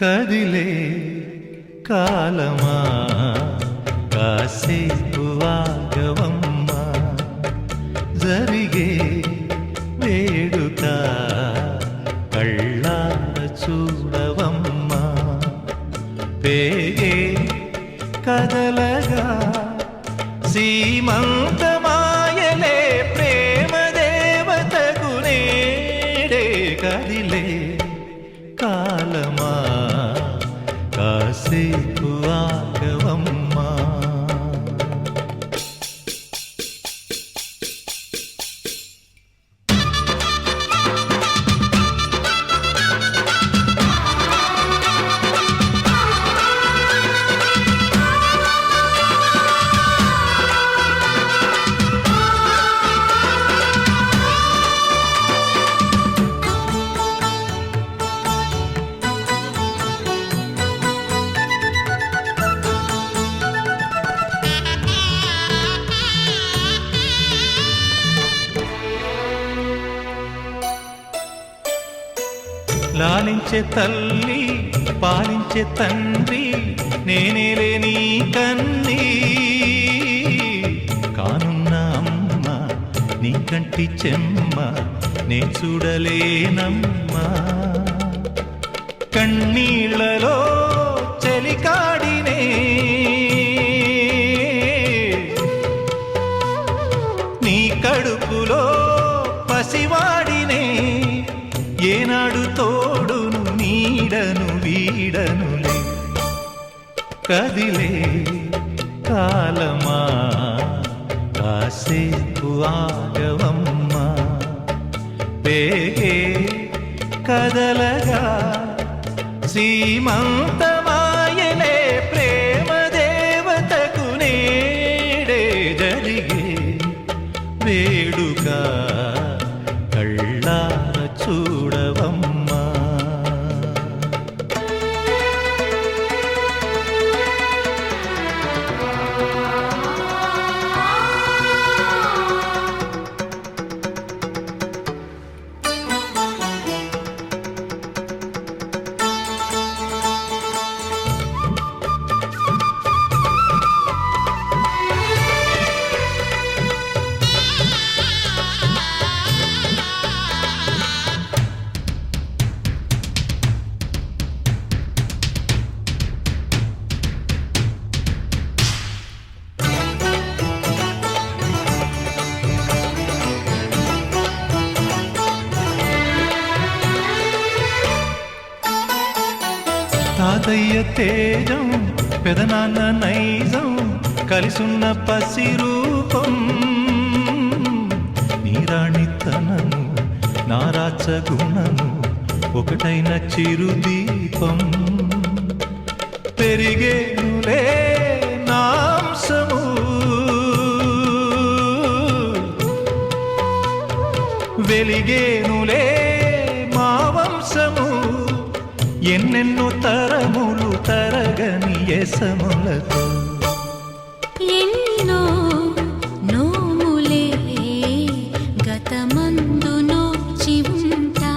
కదిలే కాలమా కాసేపు ఆగవమ్మా, జరిగే వేడుక కళ్ళార చూడవమ్మా, పేగే కదలగా సీమంతమాయలే ప్రేమ దేవతకు నేడే. కదిలే కాలమా కాసేపు ఆగవమ్మా. లాలించే తల్లి పాలించే తండ్రి నేనేలే నీ కన్నీ, కానున్న అమ్మ నీ కంటి చెమ్మ నే చూడలేనమ్మా. కన్నీళ్లలో చెలికాడినే నీ కడుపులో పసివాడినే, ఏనాడు తోడును నీడను వీడనులే. కదిలే కాలమా కాసేపు ఆగవమ్మా, పేగే కదలగా సీమంతమాయలే ప్రేమ దేవతకు నేడే. జరిగే వేడుక కళ్ళార చూడవమ్మా. తాతయ్య తేజం పెదనాన్న నైజం కలిసున్న పసి రూపం, నీరాణితనము నారాచ గుణము ఒకటైన చిరుదీపం. పెరిగేనులే నాంసము వెలిగేనులే మా వంశము, ఎన్నెన్నో తరములు తరగని యసములతో. ఎన్నో నోములే గతమందు నోచి ఉంటా,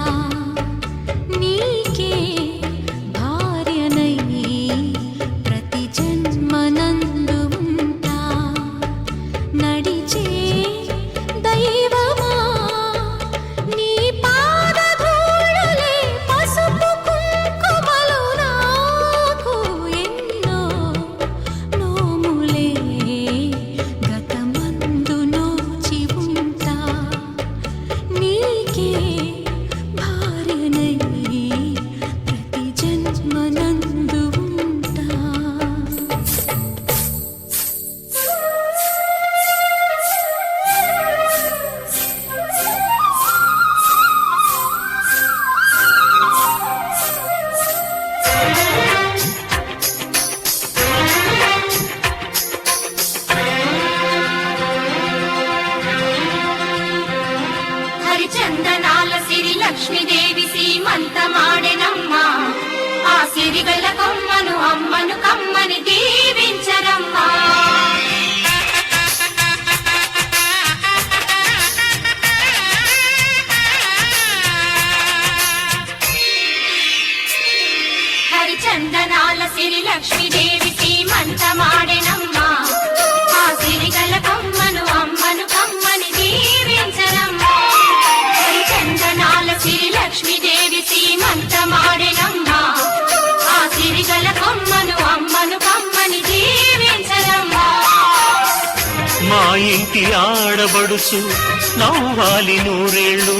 నీకే భార్యనై ప్రతి జన్మనందు ఉంటా. నడిచే దైవమా నీ పాదధూళులే పసుపు కుంకుమలు నాకు. ఎన్నో నోములే గతమందు నోచి ఉంటా, నీకే భార్యనై ప్రతి జన్మనందు ఉంటా. హరిచందనాల సిరి లక్ష్మీదేవి సీమంతమాడెనమ్మా, ఆ సిరిగల కొమ్మను అమ్మను కమ్మని దీవించరమ్మా. గొలుసు నవ్వాలి నూరేళ్ళు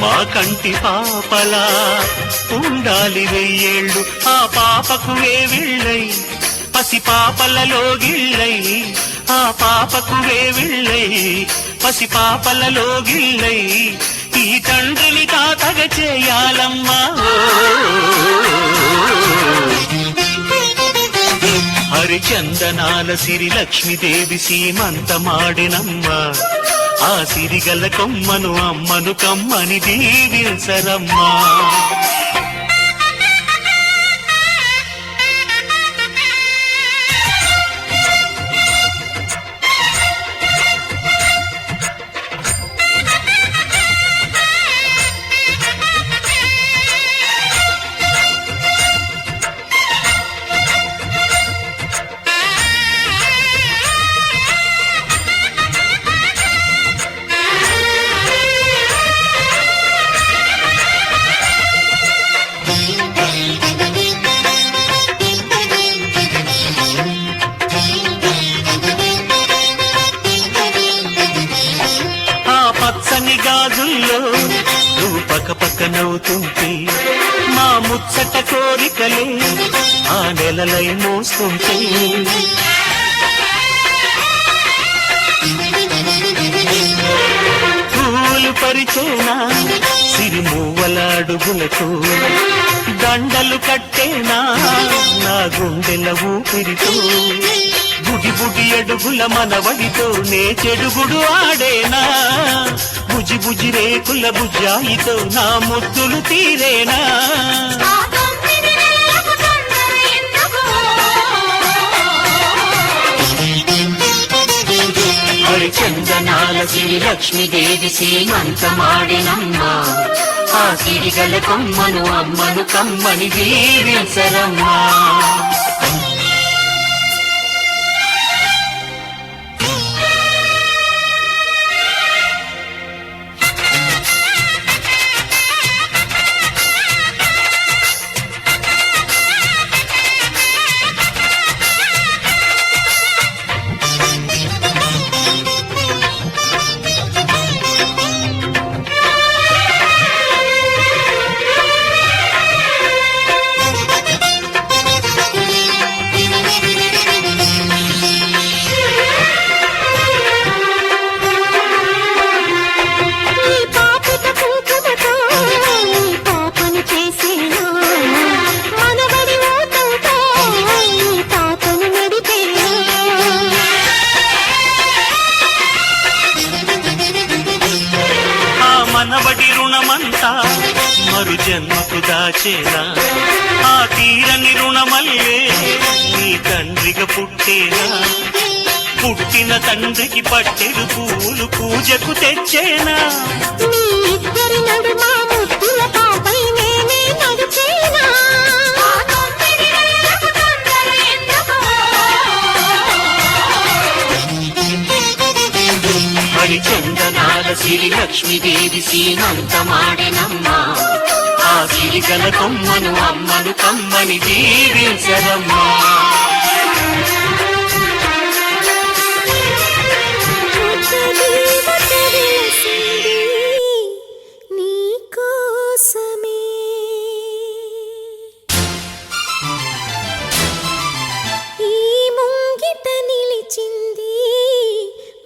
మా కంటి పాపలా ఉండాలి వెయ్యేళ్ళు ఆ పాపకు వేవిళ్ళై పసి పాపలలో గిళ్ళై ఆ పాపకు వేవిళ్ళై పసి పాపలలో గిళ్ళై ఈ తండ్రిని తాతగ చేయాలమ్మా హరిచందనాల సిరి లక్ష్మీదేవి సీమంతమాడినమ్మా ఆ సిరిగల కొమ్మను అమ్మను కమ్మని దీవించరమ్మా పచ్చని గాజుల్లో నువ్వు పక్క నవ్వుతుంటే మా ముచ్చట కోరికలే ఆ నెలలై మోస్తుంటే పూలు పరిచేనా సిరిమూవలాడుగులతో దండలు కట్టేనా నా గుండెల ఊపిరితో బుడి బుడి అడుగుల మనవడితో నే చెడుగుడు ఆడేనా బుజి బుజి రేకుల బుజ్జాయితో నా ముద్దులు తీరేనా ఆ 9 నెలలకు తొందర ఎందుకు? హరిచందనాల సిరి లక్ష్మీదేవి సీమంతమాడినమ్మా ఆ సిరిగల కొమ్మను అమ్మను కమ్మని దీవించరమ్మా మనవడి రుణమంతా మరు జన్మకు దాచేనా ఆ తీరని రుణమల్లే నీ తండ్రిగా పుట్టేనా పుట్టిన తండ్రికి పట్టెడు పూలు పూజకు తెచ్చేనా ఆ 9 నెలలకు తొందర ఎందుకు? హరిచందనాల సిరి లక్ష్మీదేవి సీమంతమాడినమ్మా ఆ సిరిగల కొమ్మను అమ్మను కమ్మని దీవించరమ్మా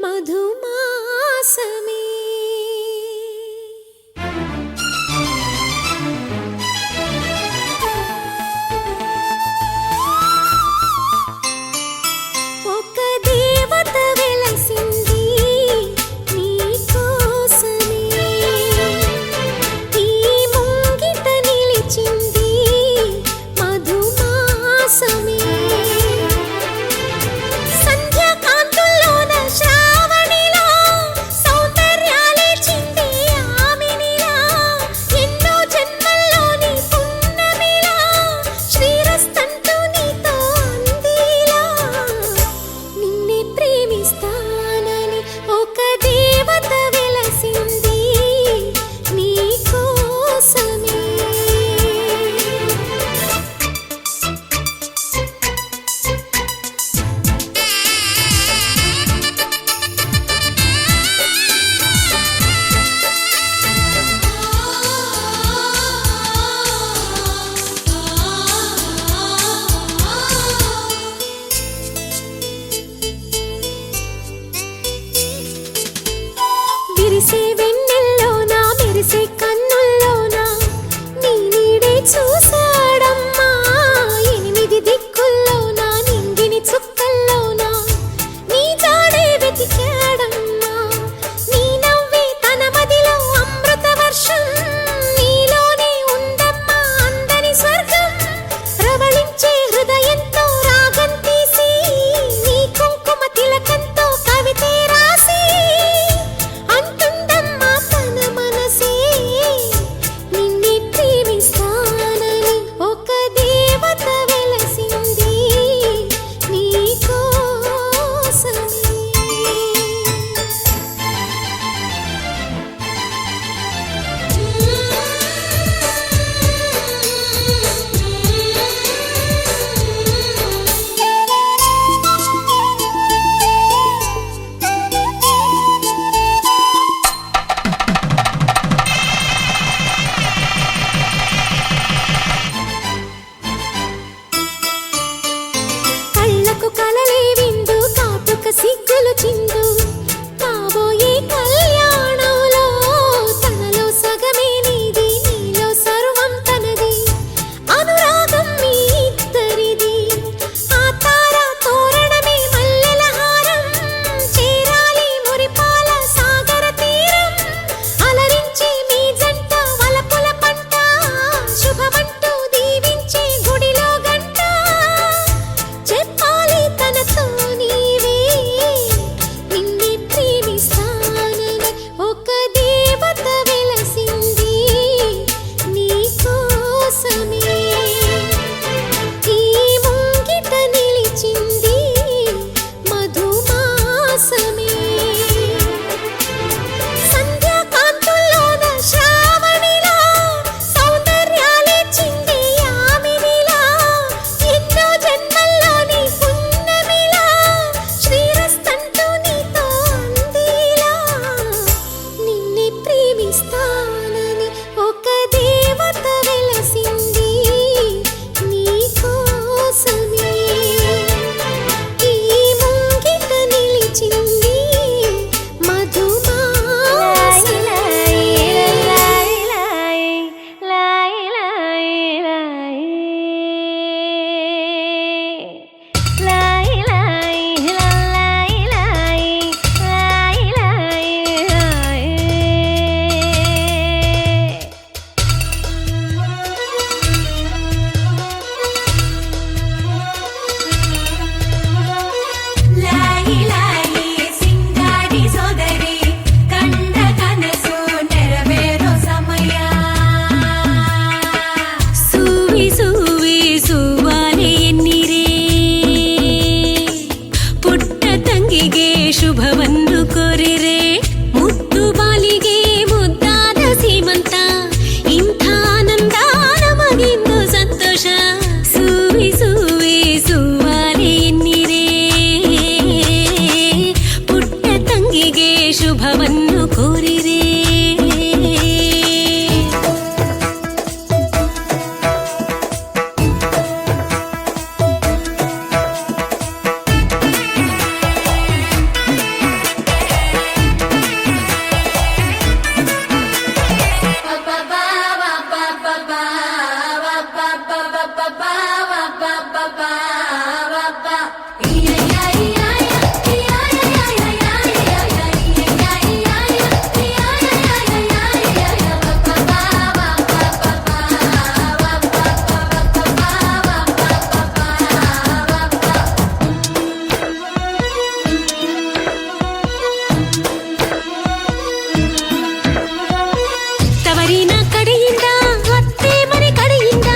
మధుమాసమే ಶುಭವನ್ನು ಕೋರಿರೆ ತವರಿನ ಕಡೆಯಿಂದ ಅತ್ತೆ ಮನೆ ಕಡೆಯಿಂದ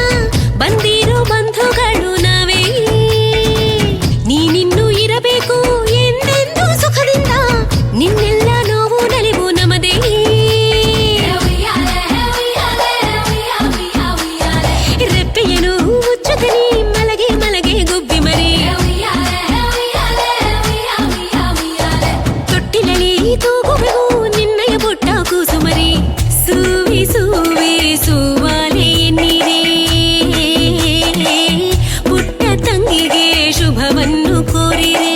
ಬಂದಿರೋ ಬಂಧುಗಳು ನಾವೇ ನೀನಿನ್ನು ಇರಬೇಕು ಎಂದೆಂದು ಸುಖದಿಂದ ನಿನ್ನೆಲ್ಲ ನೋವು ನಲಿವು ನಮದೇ ರೆಪ್ಪೆಯನು ಮುಚ್ಚುತ್ತೆ ನೀ ಮಲಗೆ ಮಲಗೆ ಗುಬ್ಬಿ ಮರಿ ತೊಟ್ಟಿಲಲ್ಲಿ ತೂಗುವೆವು ನಿನ್ನಯ ಪುಟ್ಟ ಕೂಸುಮರಿ ಸೂವಿ ಸೂವಿ ಸೂವಾಲೆ ಎನ್ನಿರೆ ಪುಟ್ಟ ತಂಗಿಗೆ ಶುಭವನ್ನು ಕೋರಿರೆ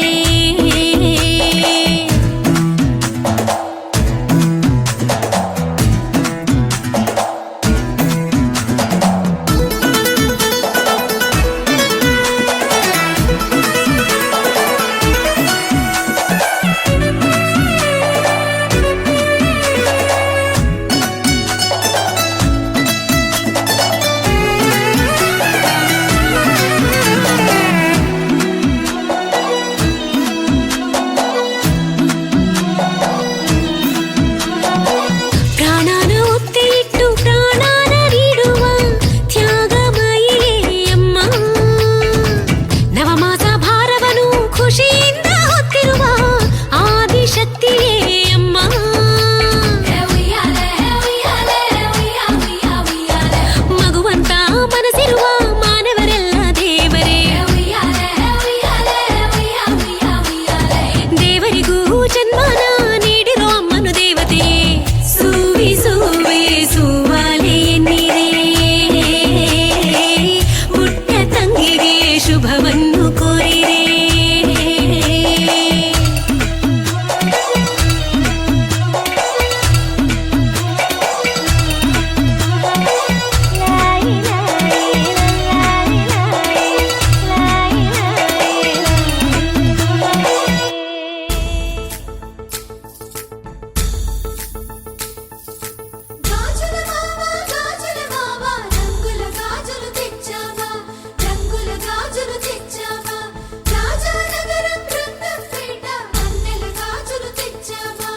ಪ್ರಾಣನ ಒತ್ತೆ ಇಟ್ಟು ಪ್ರಾಣನ ನೀಡುವ ತ್ಯಾಗಮಯಿಯೇ ಅಮ್ಮ ನವಮಾಸ ಭಾರವನು ಖುಷಿಯಿಂದ ಹೊತ್ತಿರುವ ಆದಿಶಕ್ತಿಯೇ ಅಮ್ಮ ಮಗುವಂತ ಮನಸ್ಸಿರುವ ಮಾನವರೆಲ್ಲ ದೇವರೇ ದೇವರಿಗೂ ಜನ್ಮನ ನೀಡಿರೋ ಅಮ್ಮನು ದೇವತೆಯೇ ಸೂವಿ ಸೂವಿ ಸೂವಾಲೆ ಎನ್ನಿರೆ ಪುಟ್ಟ ತಂಗಿಗೆ ಶುಭವನ್ನು ಕೋರಿರೆ గాజుల మావా రంగుల గాజులు తెచ్చావా రంగుల గాజులు తెచ్చావా రాజానగరం బృందంపేట వన్నెల గాజులు తెచ్చావా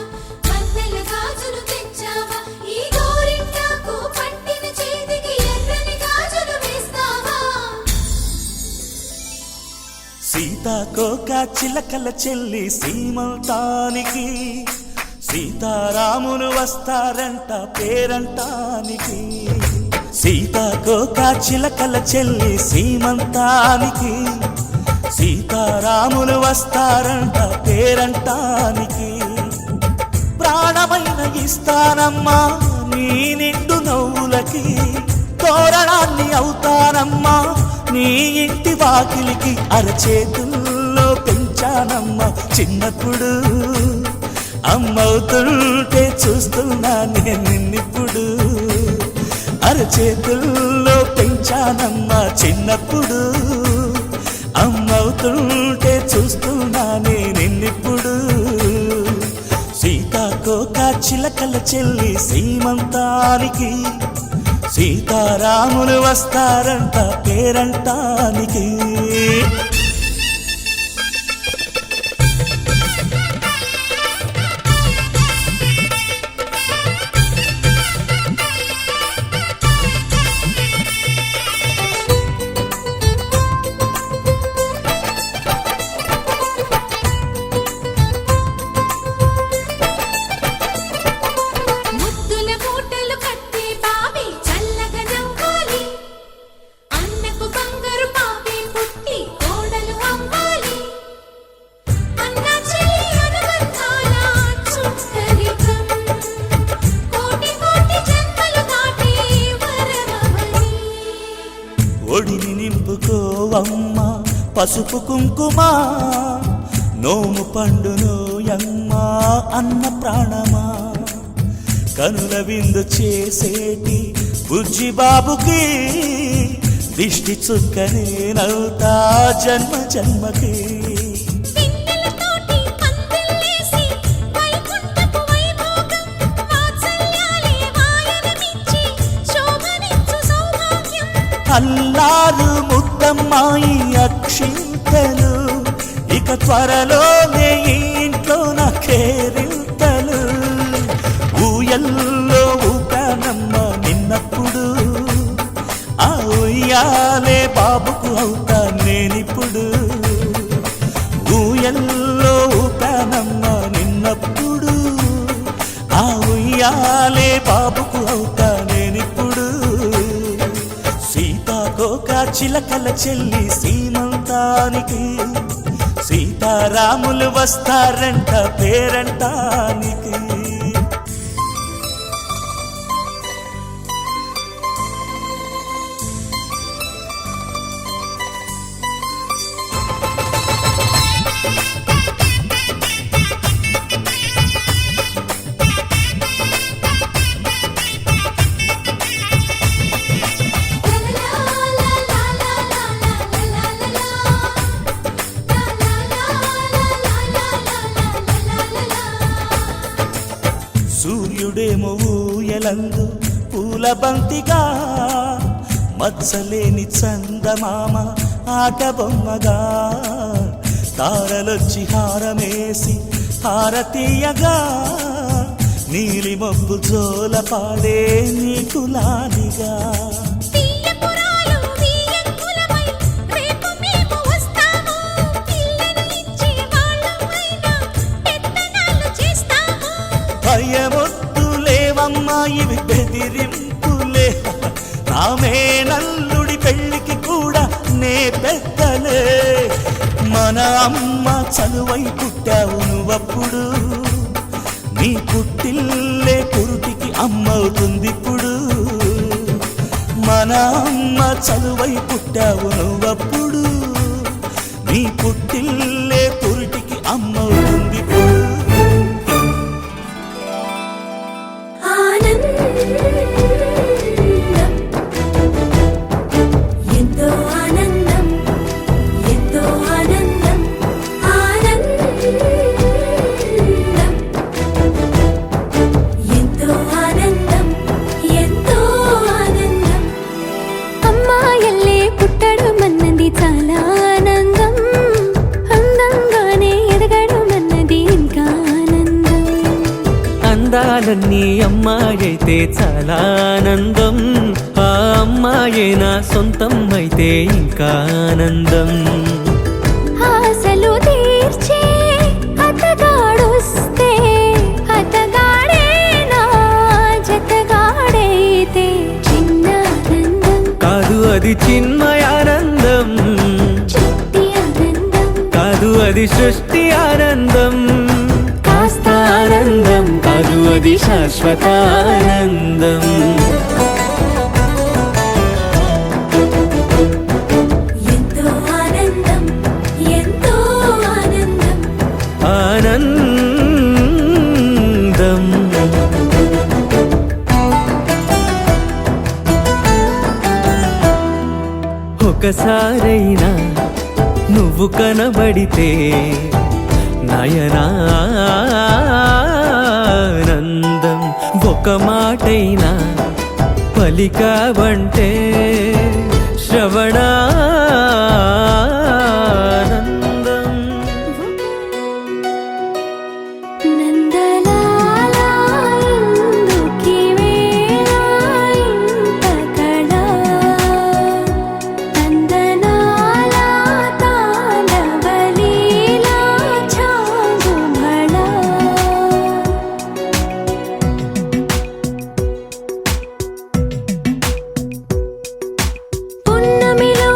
వన్నెల గాజులు తెచ్చావా ఈ గోరింటాకు పట్టిన చేతికి ఎర్రని గాజులు వేస్తావా సీతాకోక చిలకల చెల్లి సీమంతానికి సీతారాములు వస్తారంట పేరంటానికి సీతాకోక చిలకల చెల్లి సీమంతానికి సీతారాములు వస్తారంట పేరంటానికి ప్రాణమైన ఇస్తానమ్మా నీ నిండు నవ్వులకి తోరణాన్ని అవుతానమ్మా నీ ఇంటి వాకిలికి అరచేతుల్లో పెంచానమ్మా చిన్నప్పుడు అమ్మవుతుంటే చూస్తున్నా నేను నిన్నిప్పుడు అరచేతుల్లో పెంచానమ్మా చిన్నప్పుడు అమ్మవుతుంటే చూస్తున్నా నేను నిన్నిప్పుడు సీతాకోక చిలకల చెల్లి సీమంతానికి సీతారాములు వస్తారంట పేరంటానికి ముద్దుల మూటలు కట్టి బావి చల్లగా నవ్వాలి అన్నకు బంగారు పాపి పుట్టి కోడ పసుపు కుంకుమ నోము పండునోయమ్మ అన్న ప్రాణమా కనుల విందు చేసేటి బుజ్జి బాబుకి దిష్టి చుక్కనేనవుతా జన్మ జన్మకి వెన్నెలతోటి పందిళ్ళేసి వైకుంఠపు వైభోగం వాత్సల్యాలే వాయనమిచ్చి శోభనిచ్చు సౌభాగ్యం అల్లారు ముద్దమ్మాయి అక్షింతలు ఇక త్వరలోనే ఈ ఇంట్లో నా కేరింతలు ఊయల్లో ఊపానమ్మ నిన్నప్పుడు ఆ ఉయ్యాలే బాబుకు అవుతా నేనిప్పుడు ఊయల్లో ఊపానమ్మ నిన్నప్పుడు ఆ ఉయ్యాలే బాబుకు అవుతా నేనిప్పుడు సీతాకోక చిలకల చెల్లి సీమంతానికి సీతారాములు వస్తారంట పేరంటానికి సూర్యుడేమో ఊయలందు పూల బంతిగా మత్సలేని చందమామ ఆట బొమ్మగా తారలొచ్చి హారమేసి హారతీయగా నీలి మబ్బు జోల పాడే నీకులానిగా తీయపురాలు తీయంకులమై రేపు మేము వస్తాము పిల్లను ఇచ్చి వాళ్ళమైనా పెత్తనాలు చేస్తాము భయమొద్దులేవమ్మా ఇవి బెదిరింపులే నామే నల్లుడి పెళ్లికి కూడా నే పెద్దలే మన అమ్మ చలువై పుట్టావు నువ్వప్పుడు నీ పుట్టిల్లే పురుటికి అమ్మవుతుందిప్పుడు మన అమ్మ చలువై పుట్టావు నువ్వప్పుడు నీ పుట్టిల్లే పురుటికి అమ్మవుతుందిప్పుడు ఎంతో ఆనందం ఎంతో ఆనందం ఆనందం ఎంతో ఆనందం ఎంతో ఆనందం అమ్మాయల్లే పుట్టడం అన్నది చాలా ఆనందం అందంగానే ఎదగడం అన్నది ఇంకా ఆనందం అందాలన్నీ అమ్మాయైతే చాలా ఆనందం ఆ అమ్మాయే నా సొంతం అయితే ఇంకా ఆనందం ఆశలు తీర్చే అతగాడొస్తే అతగాడే నా జతగాడైతే చిన్న ఆనందం కాదు అది చిన్మయానందం చుట్టి ఆనందం కాదు అది సృష్టి ఆనందం కాస్త ఆనందం కాదు అది శాశ్వత ఆనందం ఎంతో ఆనందం ఎంతో ఆనందం ఆనందం ఒకసారైనా నువ్వు కనబడితే నయనానందం ఒక మాటైనా పలికావంటే శ్రవణానందం నందలాలా ఇందుకి వేళ ఇంత కళ నందనాలా తాండవలీలా చాగుమళ పున్నమిలో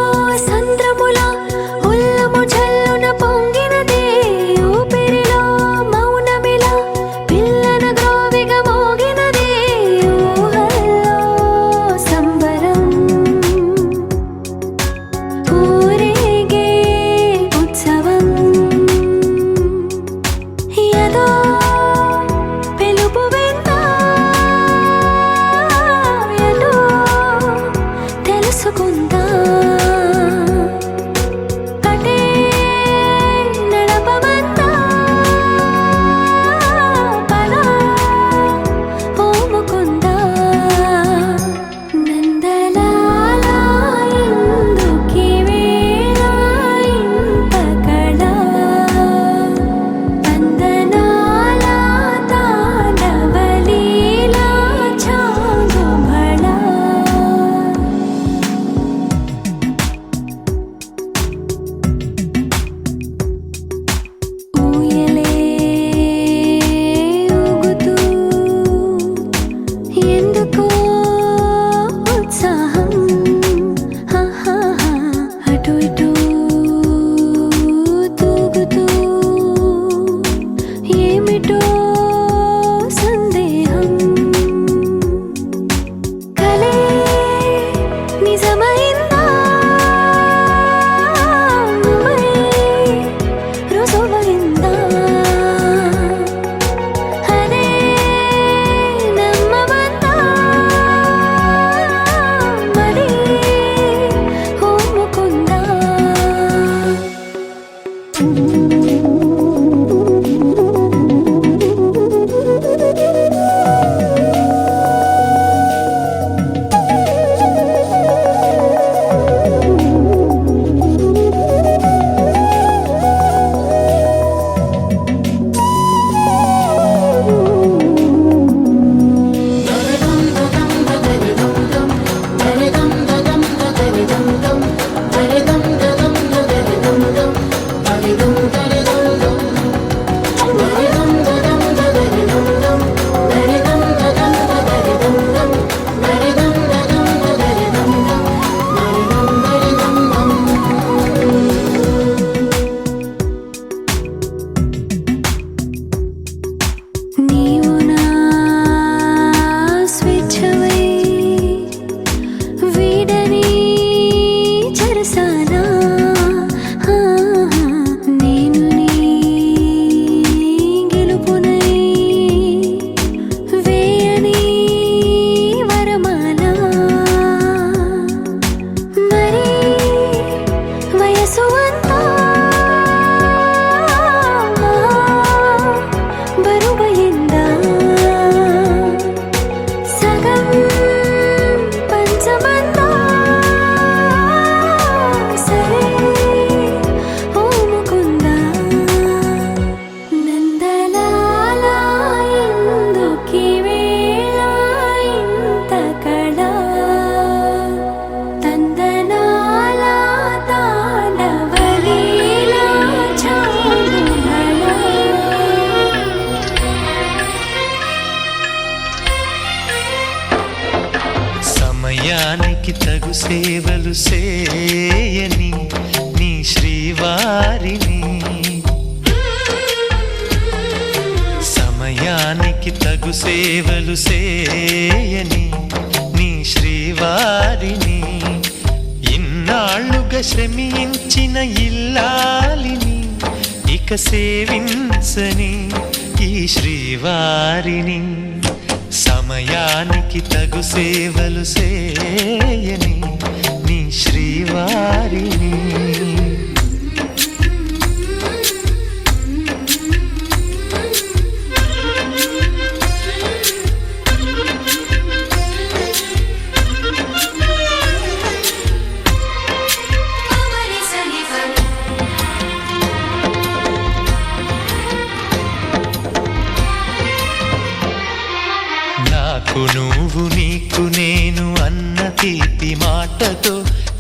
సమయానికి తగు సేవలు చేయని నీ శ్రీవారిని సమయానికి తగు సేవలు చేయని నీ శ్రీవారిని ఇన్నాళ్ళుగా శ్రమించిన ఇల్లాలిని ఇక సేవించని ఈ శ్రీవారిని సమయానికి తగు సేవలు చేయని నీ శ్రీవారిని నాకు నువ్వు నీకు నేను అన్న తీపి మాటతో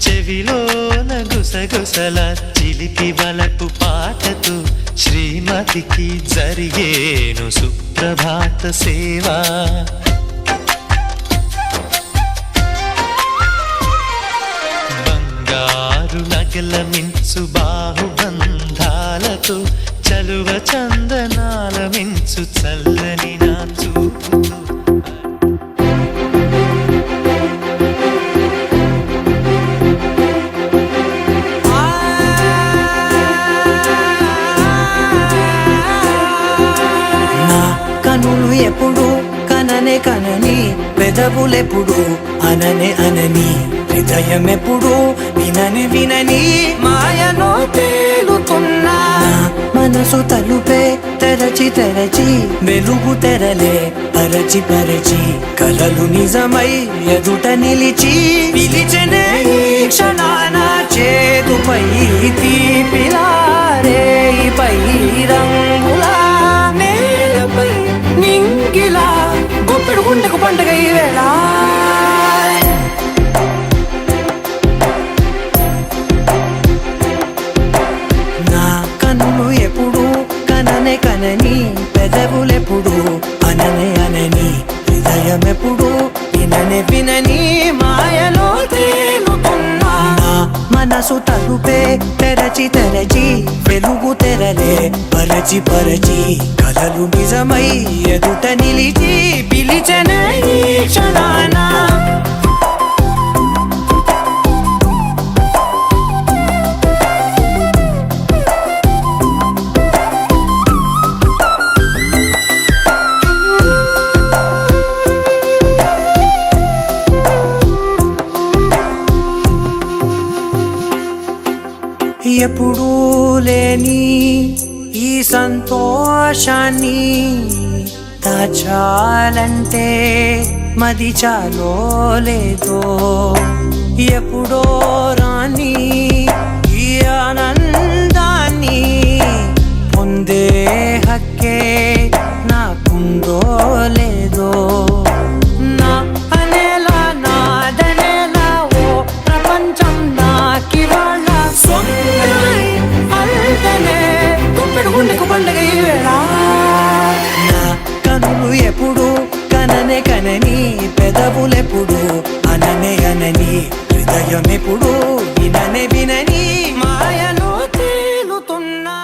చెవిలోన గుసగుసల చిలిపి వలపు పాటతో శ్రీమతికి జరిగేను సుప్రభాత సేవా బంగారు నగల మించు బాహుబంధాలతో చలువ చందనాల మించు చల్లని నా చూపుతో కనులు ఎప్పుడు కననే కనని పెదవులెప్పుడు అననే అనని హృదయం ఎప్పుడు వినని వినని మాయలో తేలుతున్నా మనసు తలుపే తెరచి తెరచి వెలుగు తెరలే పరచి పరచి కలలు నిజమై ఎదుట నిలిచి పిలిచనే ఈ క్షణాన చేతుపై తీపిలారే పై రంగులా నేలపై నింగిలా గుప్పెడు గుండెకు పండుగ ఈ వేళ నా కన్నులు ఎప్పుడు కననే కనని పెదవులెప్పుడు అననే అనని హృదయం ఎప్పుడు విననే వినని మాయలో తేలుతున్నా నా మనసు తలుపే తెరచి తెరచి వెలుగు తెరలే పరచి పరచి కలలు నిజమై ఎదుట నిలిచి పిలిచనే ఈ క్షణాన ఎప్పుడూ లేని ఈ సంతోషాన్ని దాచాలంటే మది చాలో లేదో ఎప్పుడో రాని ఈ ఆనందాన్ని పొందే హక్కే నాకుందో లేదో నా అనేలా నాదనేలా ఓ ప్రపంచం నాకివాళ్ళ సొంతమై అల్దనే గుప్పెడు గుండెకు పండుగ ఈ వేళ నా కనులు ఎప్పుడు కననే కనని పెదవులెప్పుడు అననే అనని హృదయం ఎప్పుడు విననే వినని మాయలో తేలుతున్నా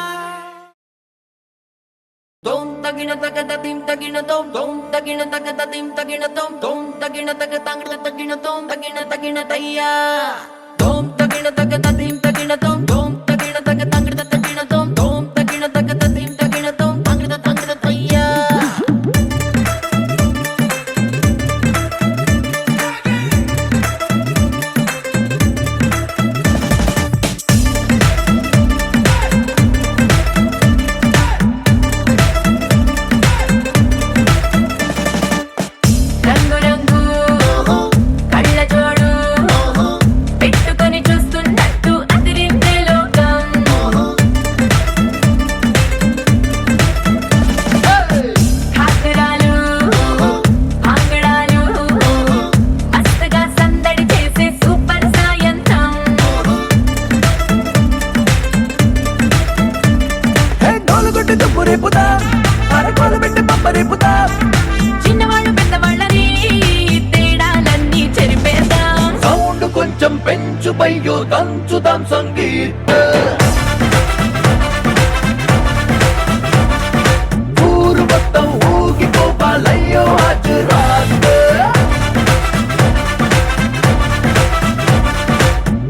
Dom tagina tagada tim tagina dom tagina tagada tim tagina dom tagina tagatanga tagina tagina tayya dom tagina tagada tim tagina dom tagina tagatanga tagina dom tagina tagada tim tagina tagina tayya రంగు రంగు కళ్ళ జోడు పెట్టుకొని చూస్తున్నట్టు అదిరిందే లోకం పెంచు బయ్యో దంచుదాం సంగీత ఊరు మొత్తం ఊగిపోవాలయ్యో హాజరాత్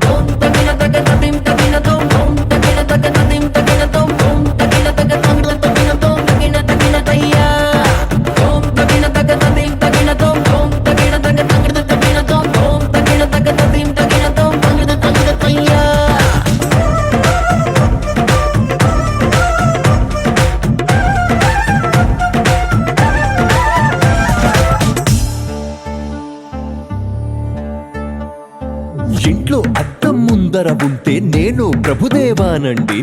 Tom tagina taga dim tagina tom tom tagina taga dim tagina tom tom tagina taga tagina tom tagina tagina tayya tom tagina taga dim tagina tom tom tagina taga tagina tom tom tagina taga dim tagina tom tagina tayya ఇంట్లో అద్దం ముందర ఉంటే నేను ప్రభుదేవానండి,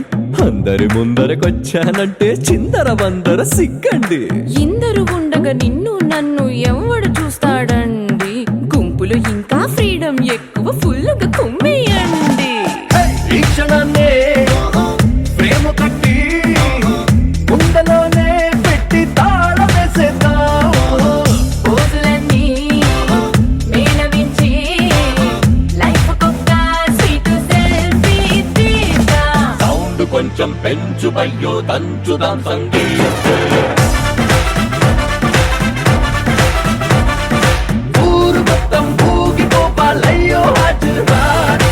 అందరి ముందరకొచ్చానంటే చిందర వందర సిగ్గండి. ఇందరు ఉండగా నిన్ను నన్ను ఎవడు చూస్తాడండి, గుంపులో ఇంకా ఫ్రీడమ్ ఎక్కువ ఫుల్లుగా కుమ్మేయండి. ఈ క్షణాన్నే ప్రేమ కట్టి గుండెలోనే పెట్టి తాళం వేసేద్దాం రోజులన్నీ మేళవించి లైఫ్ కొక్క స్వీట్ సెల్ఫీ తీద్దాం. సౌండ్ కొంచెం పెంచు బయ్యో దంచుదాం సంగీత ఊరు మొత్తం ఊగిపోవాలయ్యో హాజరాత్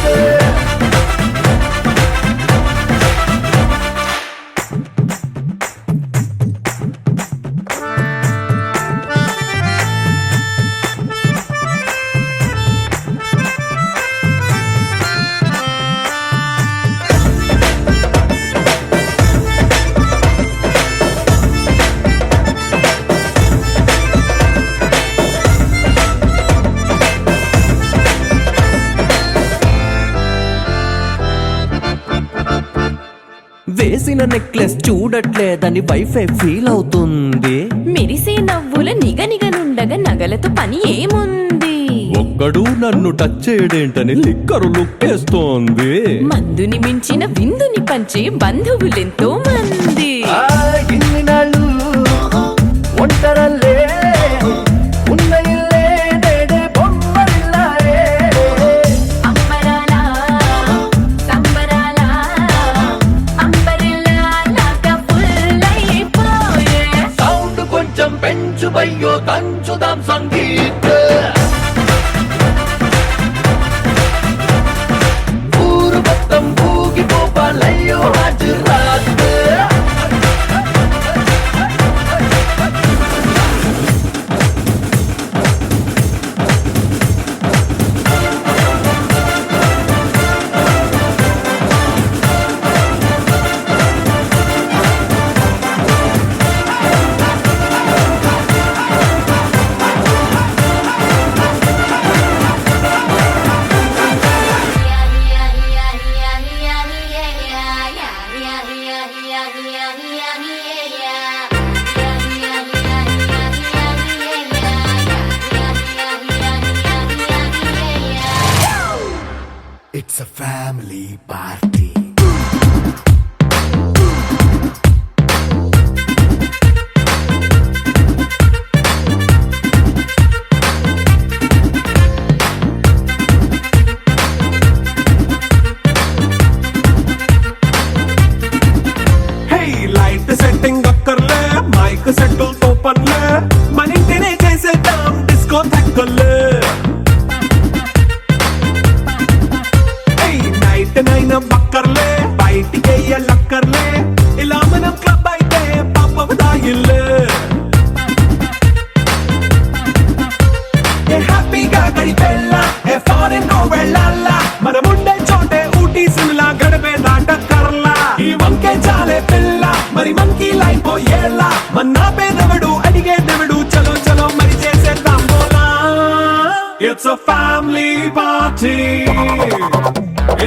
వేసిన నెక్లెస్ చూడట్లేదని వైఫై ఫీల్ అవుతుంది. మెరిసే నవ్వుల నిగనిగనుండగా నగలతో పని ఏముంది, ఒక్కడు నన్ను టచ్ చేయడేంటని లిక్కరు లుక్కేస్తోంది. మందుని మించిన విందుని పంచే బంధువులెంతో మంది. ఇన్ని నాళ్ళు ఒంటరల్లే ఉన్న ఇల్లే నేడే బొమ్మరిల్లారే అంబరాల సంబరాల అంబరిల్లా లాగా ఫుల్లైపోయే. సౌండ్ కొంచెం పెంచు బయ్యో దంచుదాం సంగీత ఊరు మొత్తం ఊగిపోవాలయ్యో హాజరాత్ It's a family party. Hey, light setting అక్కర్లే, మైక్ సెట్టుల్ తో పనులే, మన ఇంటినే చేసేద్దాం డిస్కో థెక్కలే. నైట్ నైన్ బక్కర్లే, బయటికి లక్కర్లే, ఇలా మనం క్లబ్ అయితే పాపం దాయిల్లే. ఏ హ్యాపీగా గడిపెళ్ళా, ఏ ఫారెన్ నో వెళ్ళాలా, మనముండే చోటే ఊటీ సిమ్లా గడిపే దాటక్కర్లా. ఈ వంకే చాలే పిల్ల, మరి మంకీ లైఫ్ ఏళ్ళ, మన్నా పేదవడు అడిగేదెవడు, చలో చలో మరి చేసేద్దాం బోలా. It's a family party.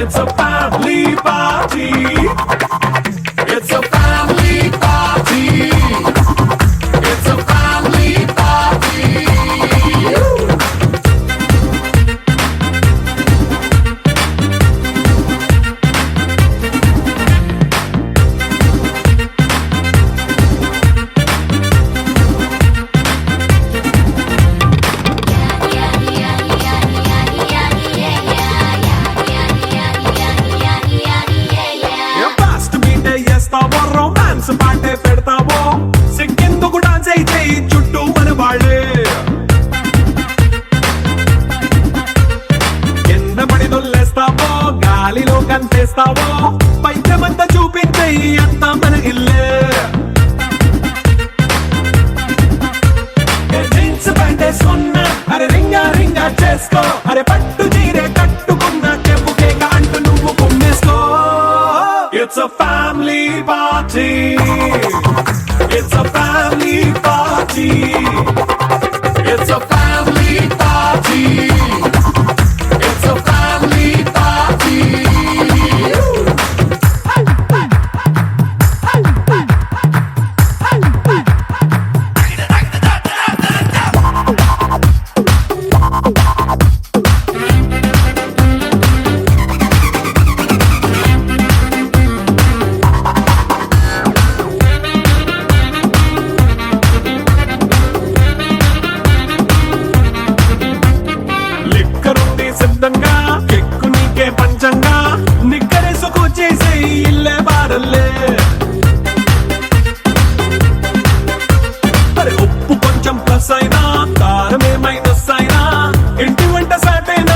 It's a family party. It's a family party. It's a family party. Yeah, yeah, yeah, yeah, yeah, yeah, yeah, yeah, yeah. బ్యాండేసుకున్నా అరే రింగా రింగా చేసుకో అరే పట్టు చీరే కట్టుకున్నా చెప్పు కేక అంటూ నువ్వు కుమ్మేసుకో. It's a family party. It's a family party. It's a family party. It's a family party. లిక్కరుంది సిద్ధంగా కెక్కు నీకే పంచంగా నిక్కరేసుకు చేసే ఇల్లే బారల్లే. అరే ఉప్పు కొంచెం ప్లస్ అయినా కారమే మైనస్ అయినా ఇంటి వంట సాటైనా